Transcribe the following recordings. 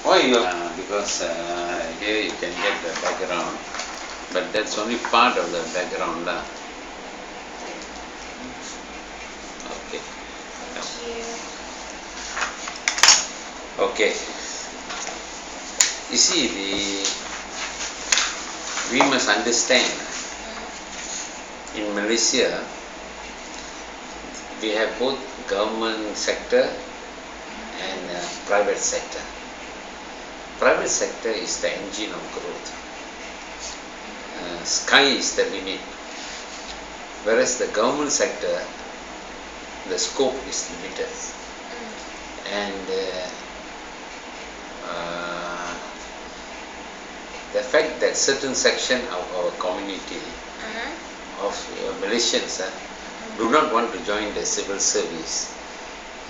Why you? Because here you can get the background, but that's only part of the background. Okay. Okay. You see, we must understand in Malaysia we have both government sector and private sector. Private sector is the engine of growth. Sky is the limit. Whereas the government sector, the scope is limited. And the fact that certain section of our community of Malaysians do not want to join the civil service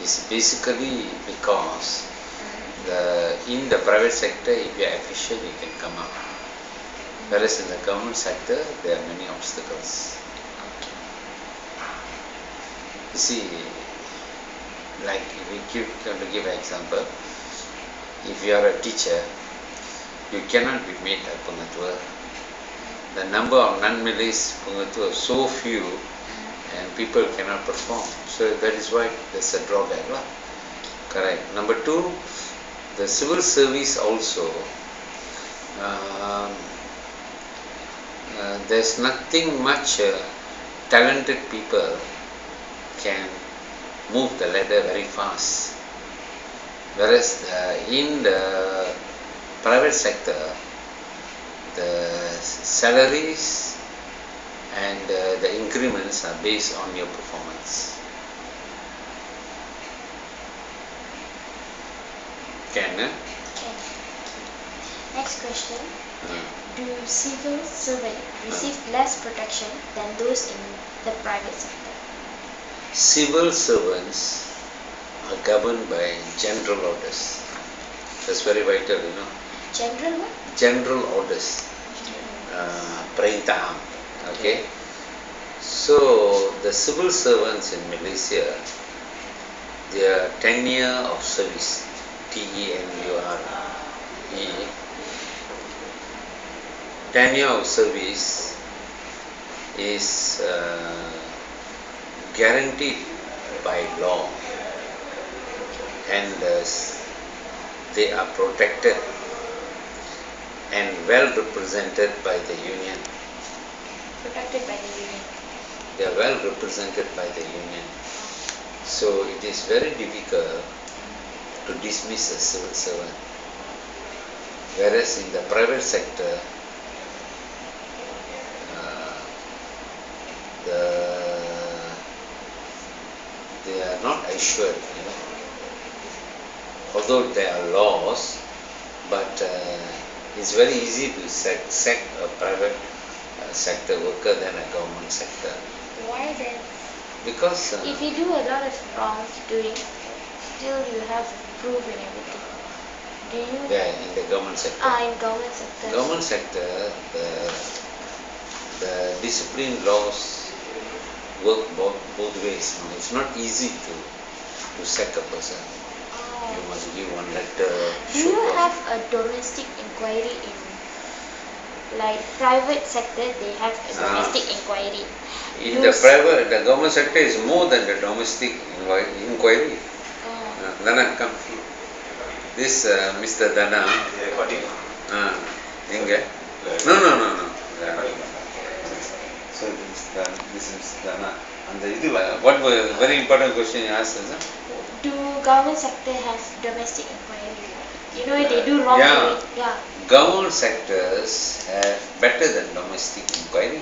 is basically because in the private sector, if you are efficient, you can come up. Whereas in the government sector, there are many obstacles. You see, like we going to give an example. If you are a teacher, you cannot be made a pengetua. The number of non-Malays pengetua so few, and people cannot perform. So that is why there's a drawback. Correct. Number two, the civil service also, there's nothing much talented people can move the ladder very fast. Whereas in the private sector, the salaries and the increments are based on your performance. Can? Next question. Do civil servants receive less protection than those in the private sector? Civil servants are governed by general orders. That's very vital, you know. General what? General orders. Perintah. Okay. So the civil servants in Malaysia, their tenure of service, TENURE, tenure of service is guaranteed by law, and they are protected and well represented by the union. Protected by the union. They are well represented by the union. So it is very difficult to dismiss a civil servant. Whereas in the private sector, they are not assured, you know. Although there are laws, but it's very easy to sack a private sector worker than a government sector. Why then? Because if you do a lot of wrongdoing, still you have proof and everything. Do you? Yeah, in the government sector. In government sector. Government sector, the discipline laws work both ways. No? It's not easy to sack a person. You must give one letter. Do you have a domestic inquiry in, like private sector? They have a domestic inquiry. In the government sector is more than the domestic inquiry. Dana, come. This Mr. Dana. No. So this is Dana. And what was very important question you asked is? Do government sector have domestic inquiry? You know, they do wrongdoing. Yeah. Government sectors have better than domestic inquiry.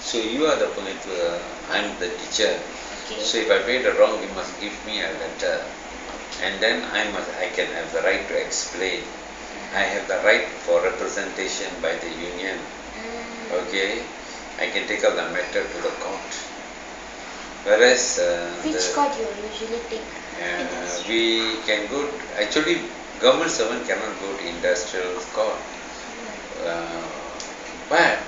So you are the pengetua, I am the teacher. Okay. So if I paid a wrong, you must give me a letter, and then I can have the right to explain. I have the right for representation by the union. Okay, I can take up the matter to the court. Whereas which court you usually take? We can go. Actually, government servant cannot go to industrial court. But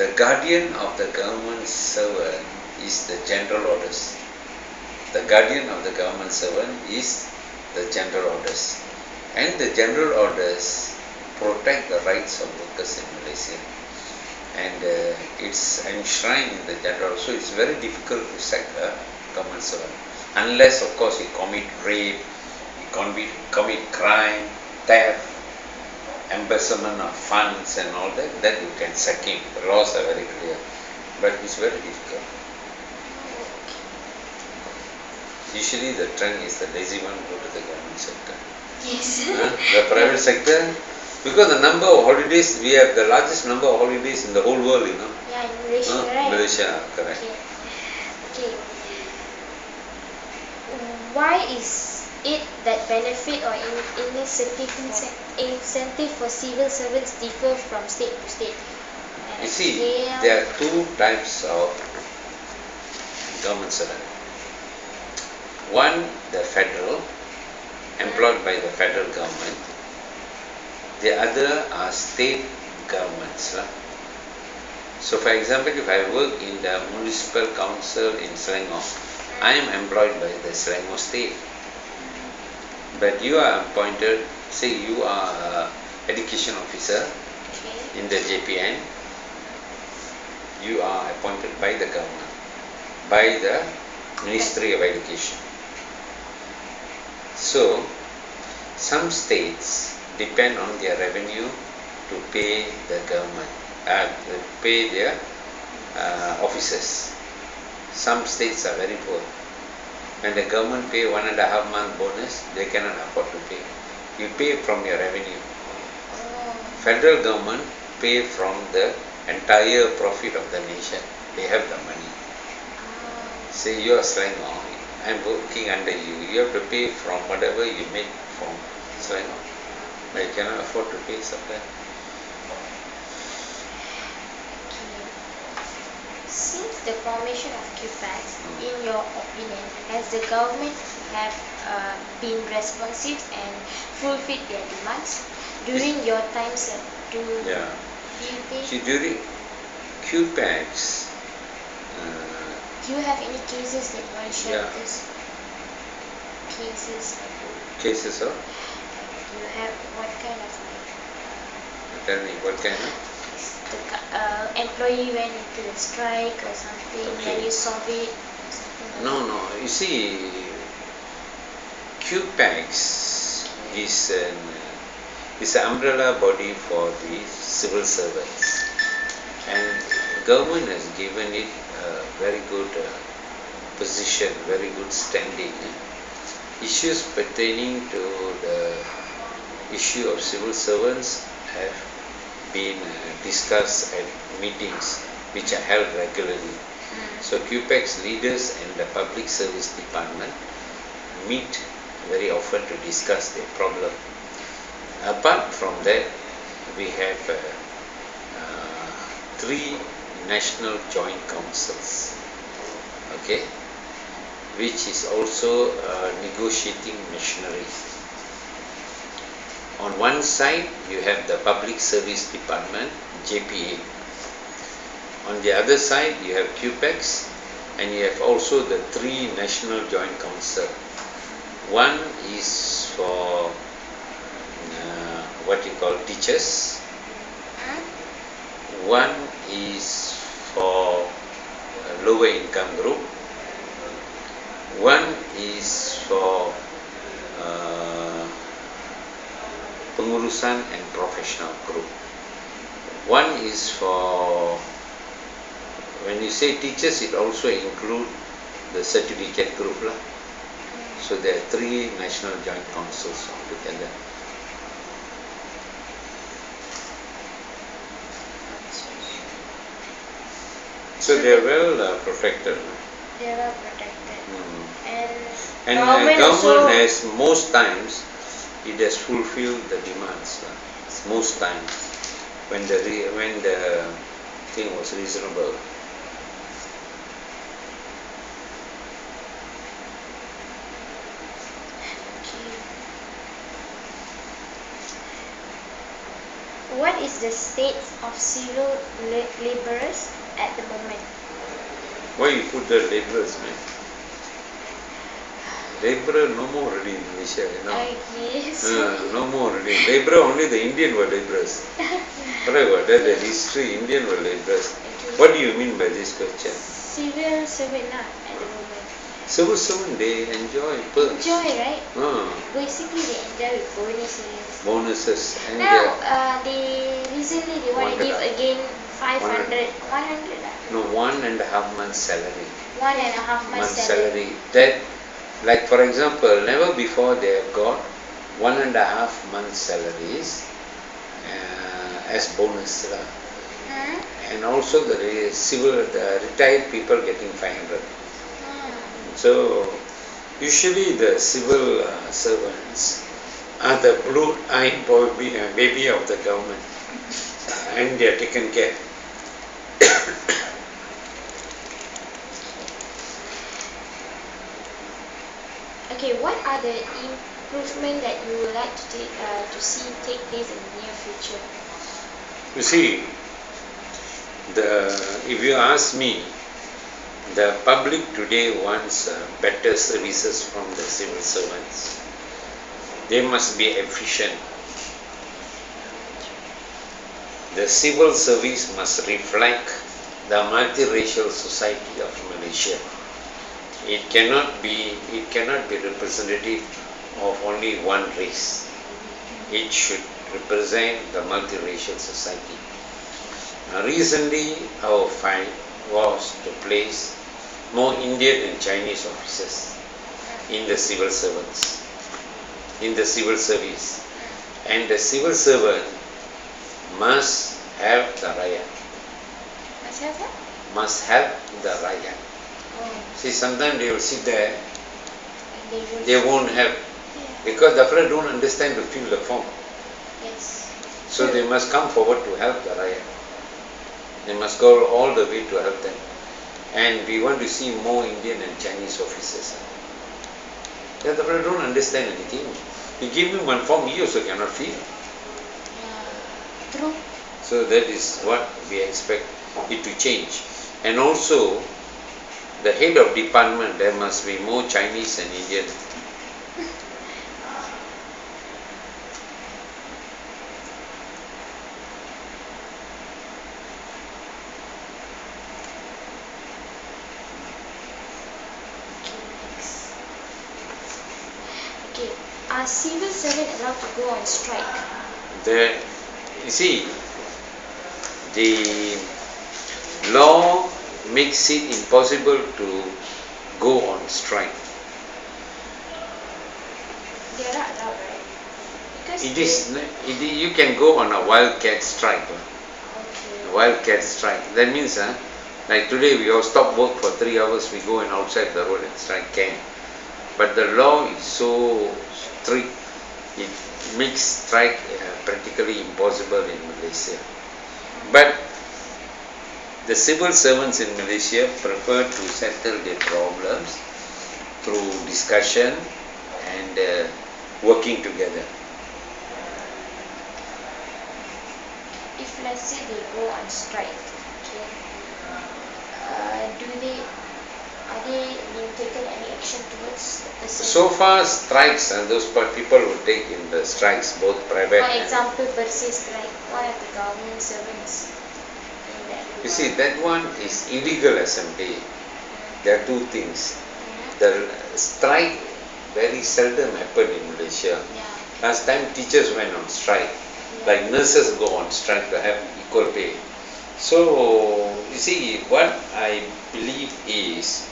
the guardian of the government servant is the general orders. The guardian of the government servant is the general orders. And the general orders protect the rights of workers in Malaysia. And it's enshrined in the general, so it's very difficult to sack a government servant. Unless, of course, you commit rape, you commit crime, theft, embezzlement of funds and all that, then you can sack him. The laws are very clear. But it's very difficult. Usually the trend is the lazy one go to the government sector. Yes. The private sector, because the number of holidays, we have the largest number of holidays in the whole world, you know. Yeah, in Malaysia, right? Malaysia, correct. Okay. Why is it that benefit or incentive for civil servants differ from state to state? You see, there are two types of government servant. One, the federal, employed by the federal government. The other are state governments. So for example, if I work in the municipal council in Selangor, I am employed by the Selangor state. But you are appointed, say you are education officer in the JPN, you are appointed by the government, by the Ministry of Education. So, some states depend on their revenue to pay the government, pay their officers. Some states are very poor. When the government pay 1.5 month bonus, they cannot afford to pay. You pay from your revenue. Federal government pay from the entire profit of the nation. They have the money. Say you are Selangor, I am working under you. You have to pay from whatever you make from Selangor. But you cannot afford to pay supply. Since the formation of QPAX, in your opinion, has the government have been responsive and fulfilled their demands during your time, sir? Do you think? See, during QPAX, do you have any cases that you want to share with us? Cases of? Do you have what kind of? Tell me, what kind of? The employee went into the strike or something, and you solve it? No. You see, QPAX is an umbrella body for the civil servants, and government has given it a very good position, very good standing. Issues pertaining to the issue of civil servants have been discussed at meetings which are held regularly. So QPAX leaders and the Public Service Department meet very often to discuss their problem. Apart from that, we have 3 national joint councils, which is also a negotiating machinery. On one side, you have the Public Service Department, JPA. On the other side, you have QPAX, and you have also the 3 national joint council. One is for what you call teachers. One is for lower income group. One is for pengurusan and professional group. One is for, when you say teachers, it also include the certificate group lah. So there are 3 national joint councils altogether. So they are well protected. They are well protected. And government has, most times, it has fulfilled the demands. Most times, when the thing was reasonable. What is the state of civil laborers at the moment? Why you put the laborers, man? Labourer no more already in Malaysia, you know. Okay. No more already. Labourer only the Indian were labourers. Correct what? That's the history. Indian were labourers. What do you mean by this question? Civil servant at the moment. Civil servant, they enjoy perks. Enjoy, right? Ah, Basically, they enjoy with bonuses. bonuses and Now, they recently they want to Wanted give up. again 500, 100, no 1.5 months salary. 1.5 months salary. That, like for example, never before they have got 1.5 months salaries as bonus. Hmm? And also the retired people getting 500. So usually the civil servants are the blue-eyed baby of the government, and they are taken care. Okay, what are the improvement that you would like to see take place in the near future? You see, if you ask me, the public today wants better services from the civil servants. They must be efficient. The civil service must reflect the multiracial society of Malaysia. It cannot be representative of only one race. It should represent the multiracial society. Recently, our fight was to place more Indian and Chinese officers in the civil servants, in the civil service. And the civil servant must have the raya. Must have what? Must have the raya. Oh, See, sometimes they will sit there, and they won't have, Yeah. because the fellow don't understand to fill the form. Yes. So they must come forward to help the raya. They must go all the way to help them. And we want to see more Indian and Chinese officers. Yeah, the fellow don't understand anything. You give him one form, he also cannot fill. True. So that is what we expect it to change. And also, the head of department, there must be more Chinese and Indian. Okay, are civil servants allowed to go on strike? You see, the law makes it impossible to go on strike. They are not allowed, right? Because You can go on a wildcat strike. Okay. Wildcat strike. That means, like today we all stop work for 3 hours, we go and outside the road and strike can. But the law is so strict, it makes strike practically impossible in Malaysia. But the civil servants in Malaysia prefer to settle their problems through discussion and working together. If let's say they go on strike, okay, are they being taken any action towards the person? So far strikes, and those people who take in the strikes, both private For and... example, Bersih strike, one of the government servants. You see, that one is illegal assembly. There are two things. The strike very seldom happened in Malaysia. Yeah. Last time teachers went on strike, like nurses go on strike to have equal pay. So, you see, what I believe is,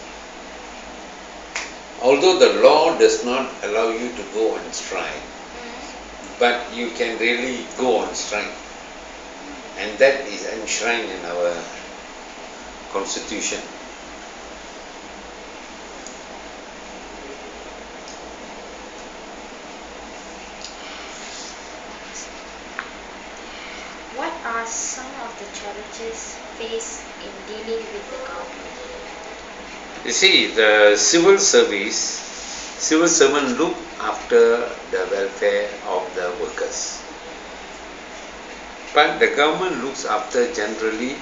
although the law does not allow you to go on strike, but you can really go on strike. And that is enshrined in our constitution. What are some of the challenges faced in dealing with the government? You see, the civil servant look after the welfare of the workers. But the government looks after generally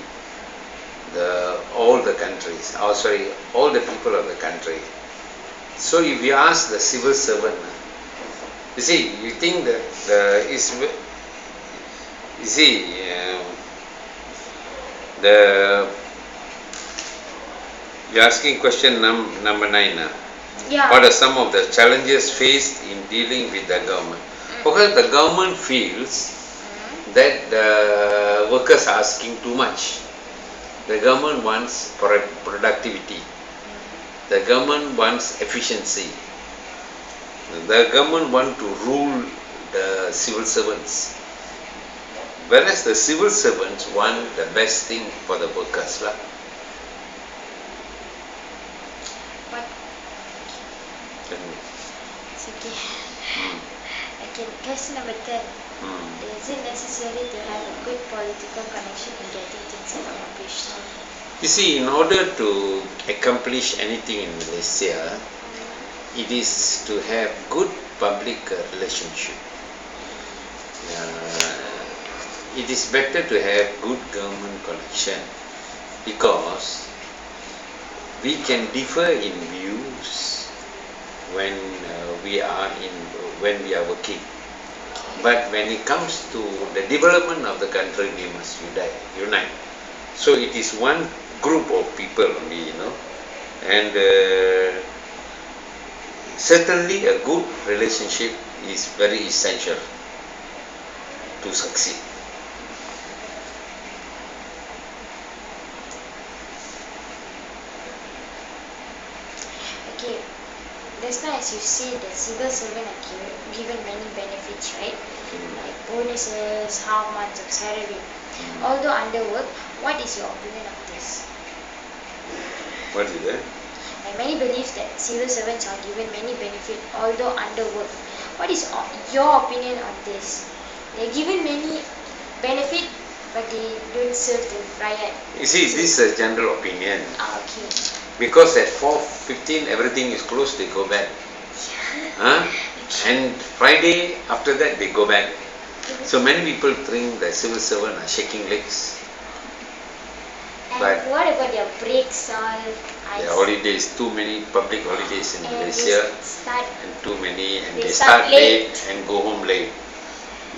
all the countries, all the people of the country. So if you ask the civil servant, you see, you think that you see, the you're asking question number 9. Yeah. What are some of the challenges faced in dealing with the government? Because the government feels that the workers are asking too much. The government wants productivity. The government wants efficiency. The government wants to rule the civil servants. Whereas the civil servants want the best thing for the workers. But it's okay. Okay, question number 10. Is it necessary to have a good political connection in getting things accomplished? You see, in order to accomplish anything in Malaysia, it is to have good public relationship. It is better to have good government connection because we can differ in views when we are working. But when it comes to the development of the country, we must unite. So it is one group of people only, and certainly a good relationship is very essential to succeed. Okay, just now as you said, the civil servant are given many benefits, right? Like bonuses, how much of salary. Although under work, what is your opinion of this? What is that? Like many believe that civil servants are given many benefits although under work. What is your opinion on this? They're given many benefits but they don't serve the rakyat. You see, this is a general opinion. Okay. Because at 4:15 everything is closed, they go back. And Friday after that they go back. So many people think the civil servant are shaking legs. And But what about their breaks all? the holidays, too many public holidays in Malaysia, and too many, and they start late and go home late.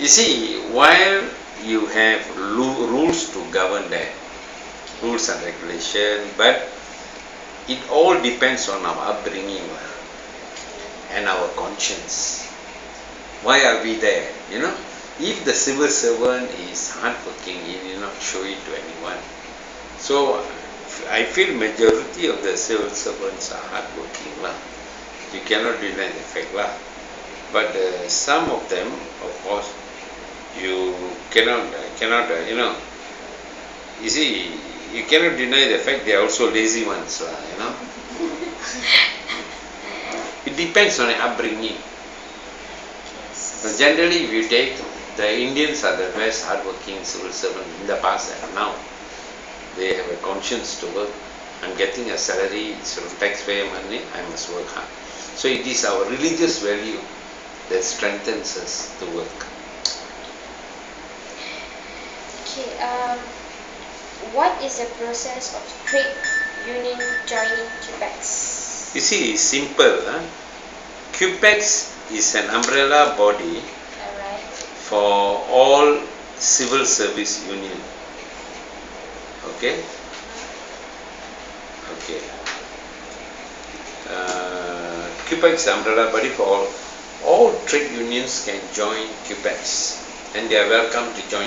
You see, while you have rules to govern that, rules and regulation, but it all depends on our upbringing and our conscience. Why are we there? If the civil servant is hardworking, he will not show it to anyone. So I feel majority of the civil servants are hardworking. You cannot deny the fact. But some of them, of course, you cannot, you see, you cannot deny the fact they are also lazy ones. It depends on the upbringing. But generally, if you take, the Indians are the best hardworking civil servants in the past and now. They have a conscience to work. I'm getting a salary, it's from taxpayer money, I must work hard. So it is our religious value that strengthens us to work. Okay, what is the process of trade union joining QPEX? You see, it's simple. QPEX is an umbrella body for all civil service union. Okay? Okay. QPEX umbrella body for all trade unions can join QPEX, and they are welcome to join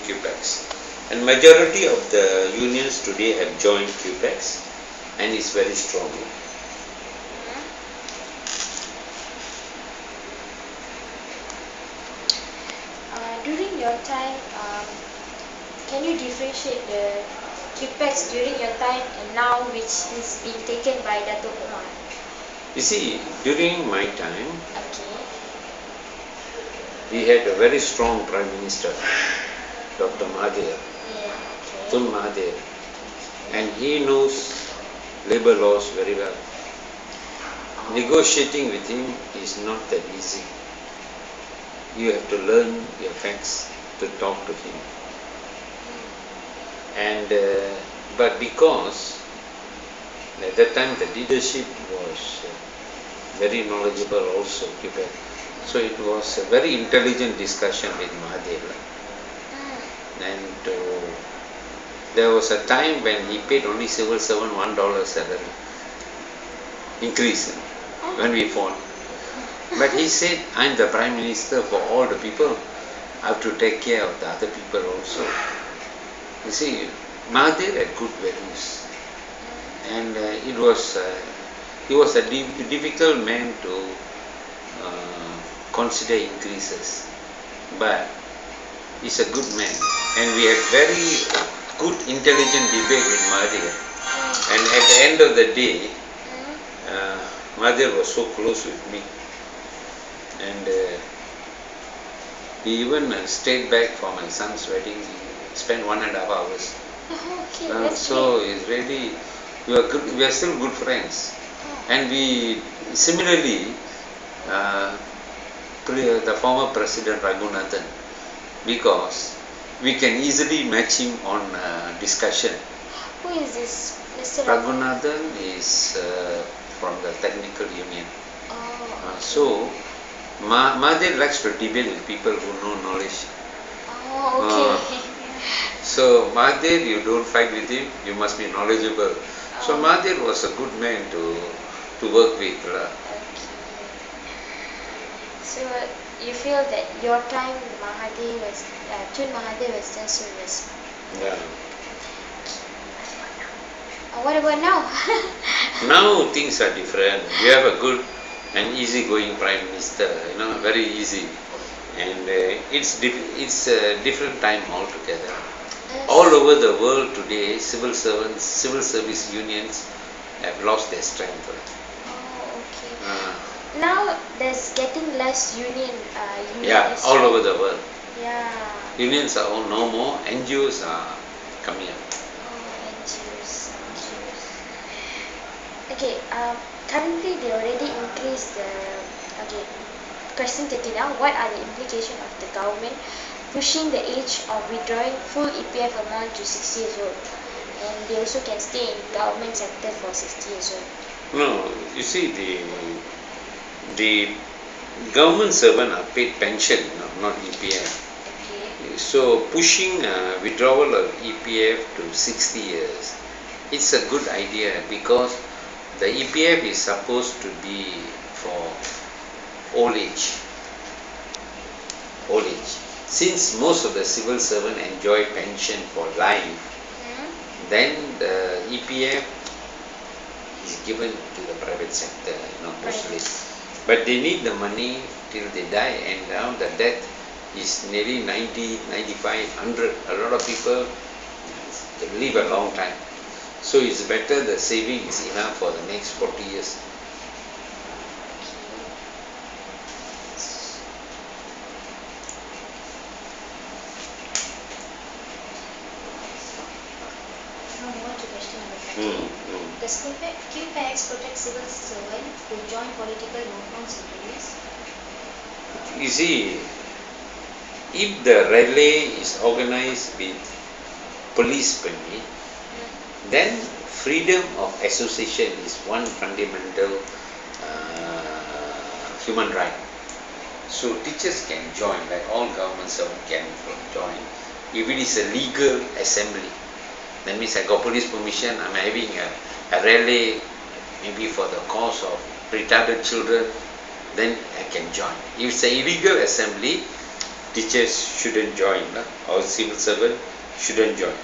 QPEX. And majority of the unions today have joined QPEX, and it's very strong. During your time, can you differentiate the QPEX during your time and now, which is being taken by Dato' Umar? You see, during my time, Okay. we had a very strong Prime Minister, Dr. Mahathir, Okay. Tun Mahathir, and he knows labour laws very well. Negotiating with him is not that easy. You have to learn your facts to talk to him. And but because at that time the leadership was very knowledgeable also, Quebec. So it was a very intelligent discussion with Mahathir. And there was a time when he paid only civil servant $1 salary increase when we fought. But he said, I'm the Prime Minister for all the people. I have to take care of the other people also. You see, Mahathir had good values. And he was a difficult man to consider increases. But he's a good man. And we had very good intelligent debate with Mahathir. And at the end of the day, Mahathir was so close with me. And he even stayed back for my son's wedding. He spent 1.5 hours. Okay, that's So it's really, we are still good friends. And we similarly, the former President Raghunathan, because we can easily match him on discussion. Who is this, Mr. Raghunathan is from the Technical Union. Oh, So Mahathir likes to debate with people who know knowledge. oh, okay. So Mahathir, you don't fight with him, you must be knowledgeable. So Mahathir was a good man to work with. Okay. So you feel that your time Mahathir was, Tun Mahathir was just so respected. Yeah. What about now? Now things are different. We have a good and easy-going Prime Minister, very easy. And it's a different time altogether. All over the world today, civil servants, civil service unions have lost their strength. Oh, okay. Now there's getting less union. Yeah, all over the world. Yeah. Unions are all no more. NGOs are coming up. Oh, NGOs. Okay. Currently they already increased the. Okay. Question 30 now. What are the implications of the government pushing the age of withdrawing full EPF amount to 60 years old? And they also can stay in government sector for 60 years old. No, you see, the government servant are paid pension, not EPF. Okay. So pushing withdrawal of EPF to 60 years, it's a good idea because the EPF is supposed to be for old age. Old age. Since most of the civil servants enjoy pension for life, then the EPF is given to the private sector, mostly. But they need the money till they die, and now the death is nearly 90, 95, 100. A lot of people live a long time. So it's better the saving is enough for the next 40 years. Now move on to question number 13. Does QPAX protect civil servants who join political movements in police? You see, if the rally is organized with police permit, then freedom of association is one fundamental human right. So teachers can join, like all government servants can join, if it is a legal assembly. That means I got police permission, I'm having a rally, maybe for the cause of retarded children, then I can join. If it's an illegal assembly, teachers shouldn't join, or civil servant shouldn't join.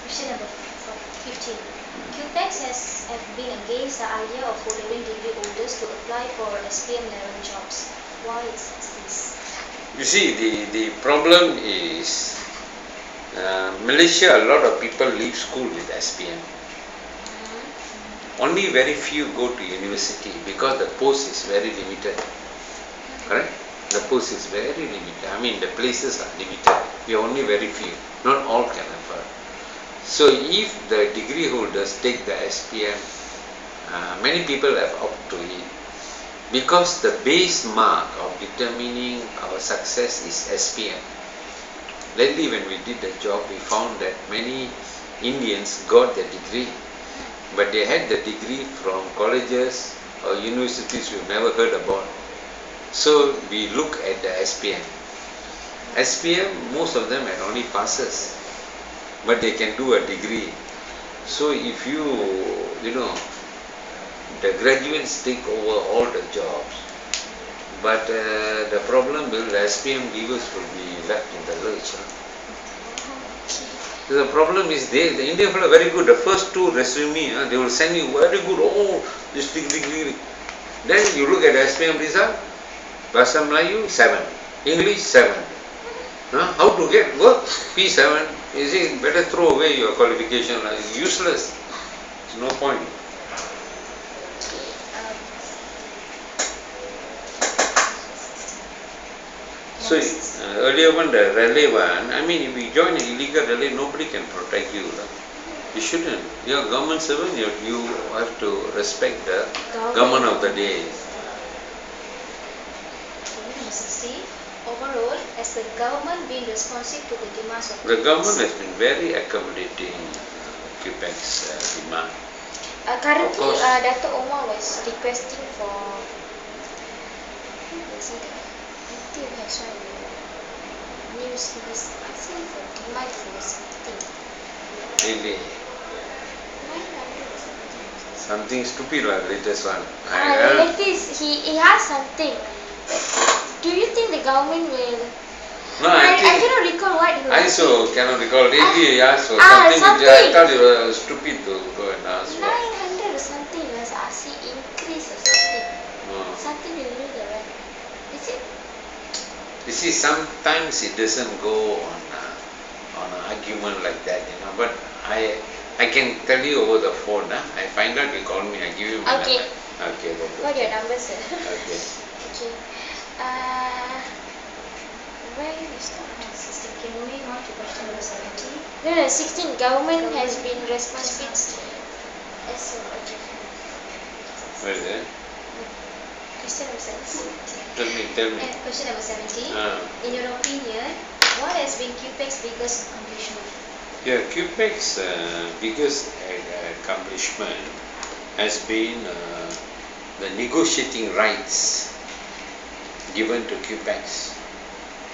Question number 15. QPAX have been against the idea of following degree holders to apply for SPM level jobs. Why is this? You see, the problem is Malaysia, a lot of people leave school with SPM. Only very few go to university because the post is very limited. Correct? The post is very limited. I mean, the places are limited. We are only very few. Not all can afford. So if the degree holders take the SPM, many people have opted to it. Because the base mark of determining our success is SPM. lately when we did the job, we found that many Indians got the degree, but they had the degree from colleges or universities we've never heard about. So we look at the SPM. SPM, most of them had only passes, but they can do a degree. So if you know, the graduates take over all the jobs, but the problem will, the SPM givers will be left in the lurch. So the problem is the Indian fellow are very good. The first two resume, they will send you very good, oh, this degree. Then you look at the SPM result, Bahasa Melayu 7, English 7. How to get work? P7. You see, better throw away your qualification. It's useless. It's no point. So earlier one, the relay one, I mean, if you join an illegal relay, nobody can protect you. You shouldn't. You're a government servant, you have to respect the government of the day. Overall, has the government been responsive to the demands of the government has been very accommodating QPEX demand. Currently, Dr. Omar was requesting for news. He was asking for demand for something. Maybe 900 something. something stupid like latest one. Latest, he asked something. Do you think the government will? No, I cannot recall what he was. I so cannot recall. Lately he asked for something which I thought it was stupid to go and ask for. 900 or something. He was asking increase or something. Something to do the right. Is it? You see, sometimes it doesn't go on an argument like that, you know. But I can tell you over the phone. I find out, you call me. I give you my Okay. number. Okay. What your number, sir? Okay. Okay. Where we stop now? 16. Okay, moving on to question number 17. No, 16. Government has been responsible. Where is it? Question number 17. Tell me. Question number 17. In your opinion, what has been QPEX's biggest accomplishment? Yeah, QPEX's biggest accomplishment has been the negotiating rights given to QPEX.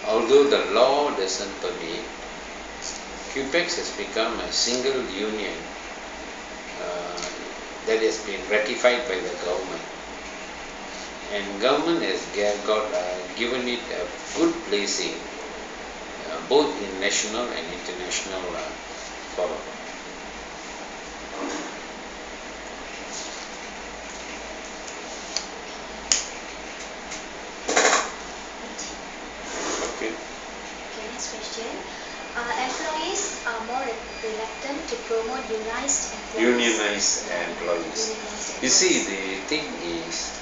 Although the law doesn't permit, QPEX has become a single union that has been ratified by the government. And government has given it a good placing both in national and international forum. Okay. Next question. Employees are more reluctant to promote unionized employees. You see, the thing is,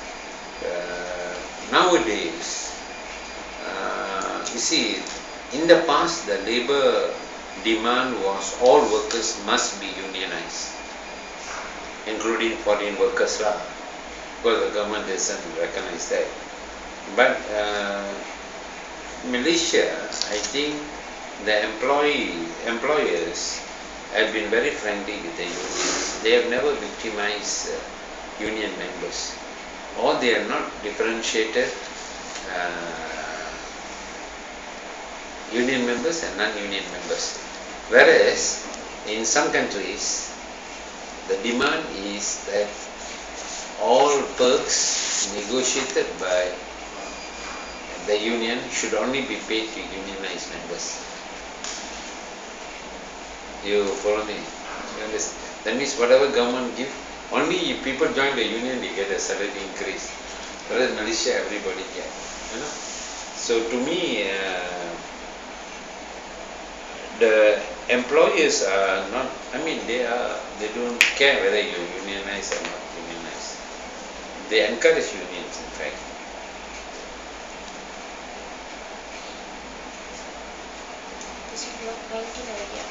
nowadays, you see, in the past the labor demand was all workers must be unionized, including foreign workers lah, because the government doesn't recognize that. But Malaysia, I think the employers have been very friendly with the unions. They have never victimized union members, or they are not differentiated union members and non-union members. Whereas in some countries, the demand is that all perks negotiated by the union should only be paid to unionized members. You follow me? You understand? That means whatever government give, only if people join the union they get a salary increase. Whereas Malaysia everybody get. You know? So to me, the employers are not. I mean, they don't care whether you unionize or not unionize. They encourage unions, in fact. This is block 19 already.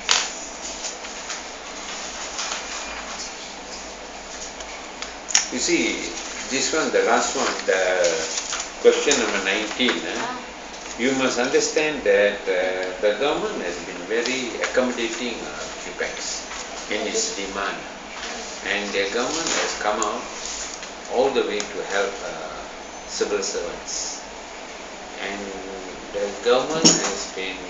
You see, this one, the last one, the question number 19. You must understand that the government has been very accommodating QPAX in its demand, and the government has come out all the way to help civil servants, and the government has been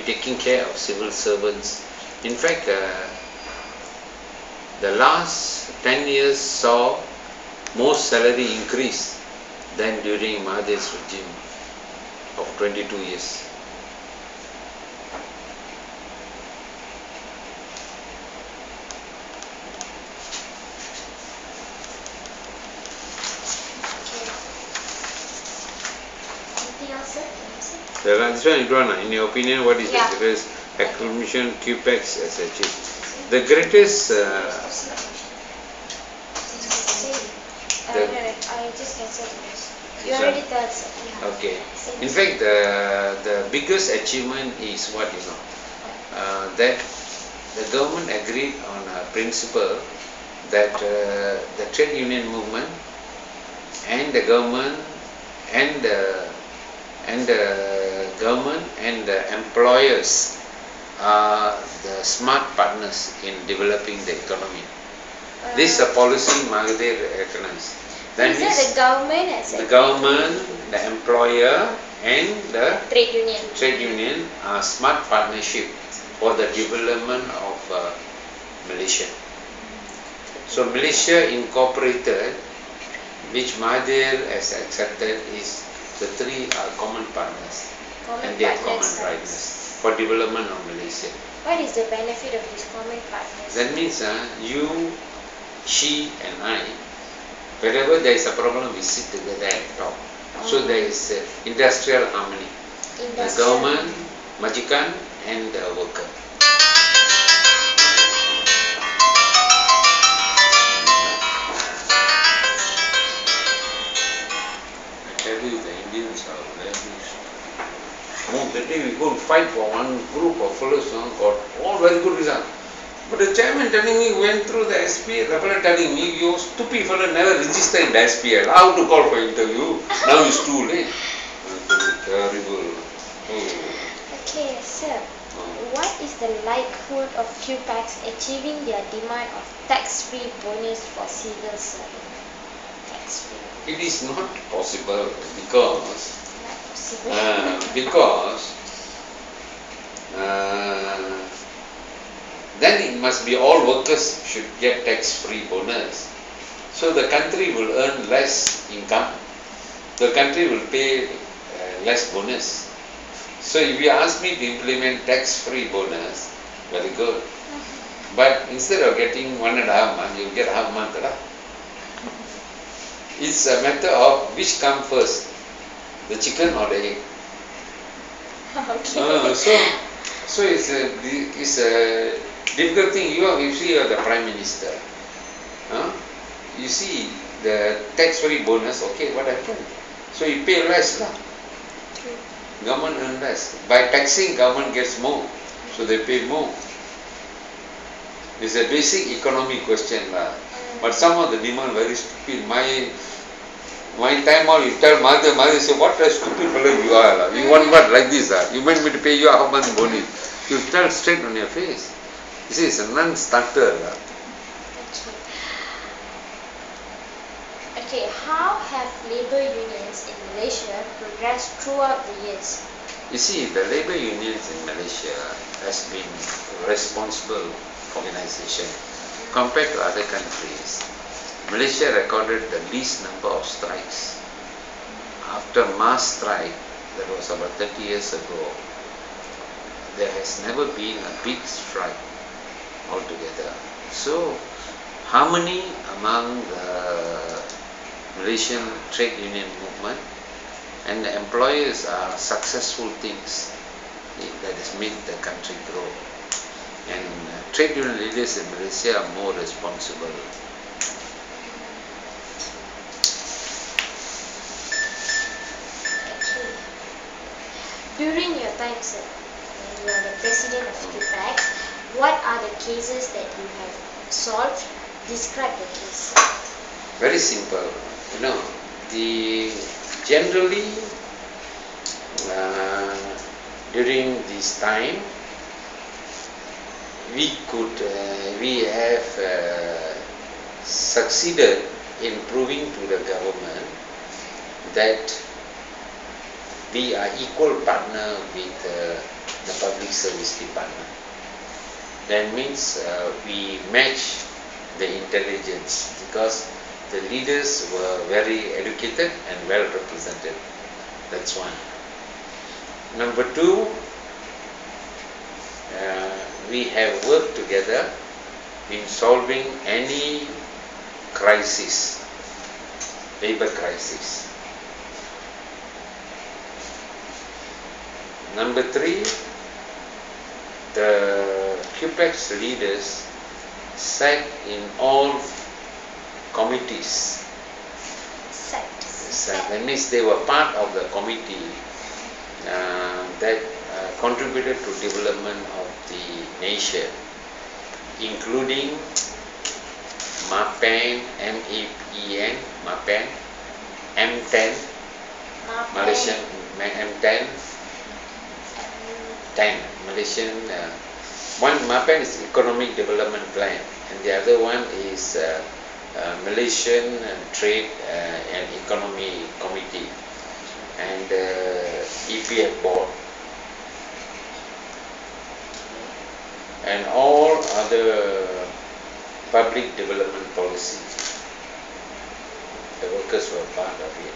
taking care of civil servants. In fact, the last 10 years saw more salary increase than during Mahathir's regime of 22 years. Anything else, sir? This one you draw, in your opinion, what is Yeah. the greatest accomplishment QPAX has achieved? The greatest No, I just cancelled this. You already told, sir. Yeah. okay. Same. In fact, the biggest achievement is what that the government agreed on a principle that the trade union movement and the government and the employers are the smart partners in developing the economy. This is a policy Mahathir recognized. That Is means that the government has the government, the employer and the trade union? trade union are smart partnership for the development of Malaysia. So Malaysia Incorporated, which Mahathir has accepted, is the three are common partners and they are common partners for development of Malaysia. What is the benefit of these common partners? That means you, she and I, wherever there is a problem, we sit together and talk. So there is industrial harmony. The government, majikan and the worker. I tell you, the Indians are very strong. That day we go and fight for one group of fellows, got all very good results. But the chairman telling me, went through the SPA, the fellow telling me, you stupid fellow never registered in the SPA. How to call for interview? Now it's too late. Terrible. Okay, sir. What is the likelihood of QPAX achieving their demand of tax-free bonus for civil servants? Tax-free. It is not possible because Not possible. then it must be all workers should get tax-free bonus. So the country will earn less income. The country will pay less bonus. So if you ask me to implement tax-free bonus, very good. But instead of getting 1.5 months, you get half month. It's a matter of which come first, the chicken or the egg. Okay. So it's a difficult thing. You see you are the Prime Minister. You see the tax-free bonus, okay, what happened? So you pay less lah. Government earn less. By taxing, government gets more. So they pay more. It's a basic economic question lah. But some of the demand very stupid. My time all you tell mother say, what a stupid fellow you are lah. You want what like this lah? You want me to pay you half month bonus? You tell straight on your face. You see, it's a non-starter lah. Okay, how have labour unions in Malaysia progressed throughout the years? You see, the labour unions in Malaysia has been responsible organisation compared to other countries. Malaysia recorded the least number of strikes. After mass strike, that was about 30 years ago, there has never been a big strike altogether. So, harmony among the Malaysian trade union movement and the employers are successful things that has made the country grow. And trade union leaders in Malaysia are more responsible. During your time, sir, when you are the president of QPAX, what are the cases that you have solved? Describe the case. Very simple. Generally during this time we have succeeded in proving to the government that we are equal partner with the public service department. That means we match the intelligence because the leaders were very educated and well represented. That's one. Number two, we have worked together in solving any crisis, labor crisis. Number three, the QPEX leaders sat in all committees. That means they were part of the committee that contributed to development of the nation, including MAPEN, M-A-P-E-N, MAPEN, M10, Malaysian M10, 10 Malaysian. One MAPEN is Economic Development Plan, and the other one is Malaysian Trade and Economy Committee and EPF Board, and all other public development policy. The workers were part of it.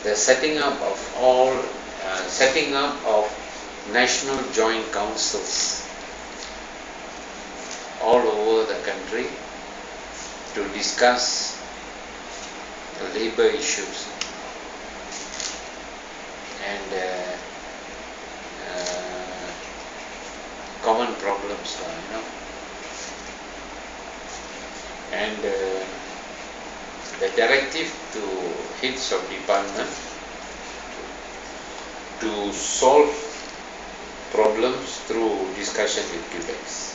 The setting up of national joint councils all over the country to discuss the labor issues and common problems, and the directive to heads of department to solve problems through discussion with QPEX.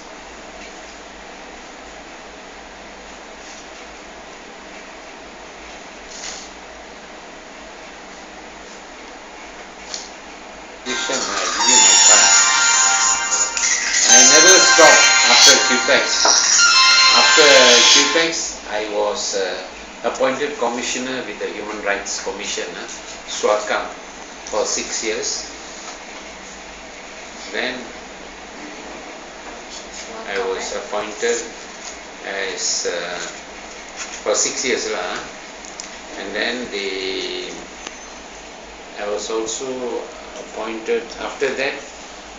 I never stopped after QPEX. After QPEX, I was appointed commissioner with the Human Rights Commission, SWACAM, for 6 years. Then I was appointed as for 6 years, and then I was also appointed, after that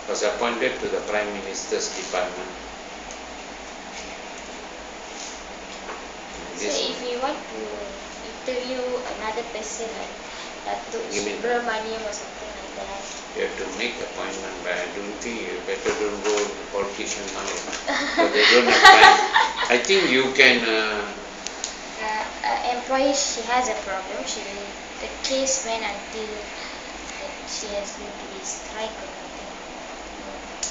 was appointed to the Prime Minister's Department. So if you want to interview another person like Datuk Subramaniam or something like that, you have to make appointment, but I don't think you better don't go to politician now, because they don't have time. I think you can employee, she has a problem. The case went until she has been to be strike or something.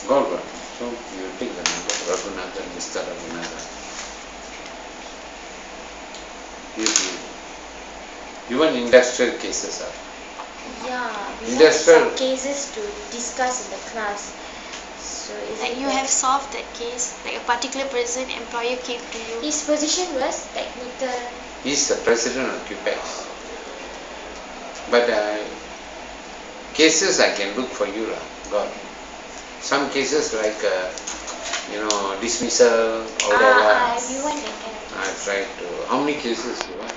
Good. So you take the number, Raghunathan, Mr. Raghunathan. You want industrial cases, Yeah, we industrial have some cases to discuss in the class. So Like you have solved that case, like a particular person, employer came to you. his position was technical. He's the president of QPEX. But cases I can look for you, God. Some cases like dismissal, or You want that kind of I tried to. How many cases you want?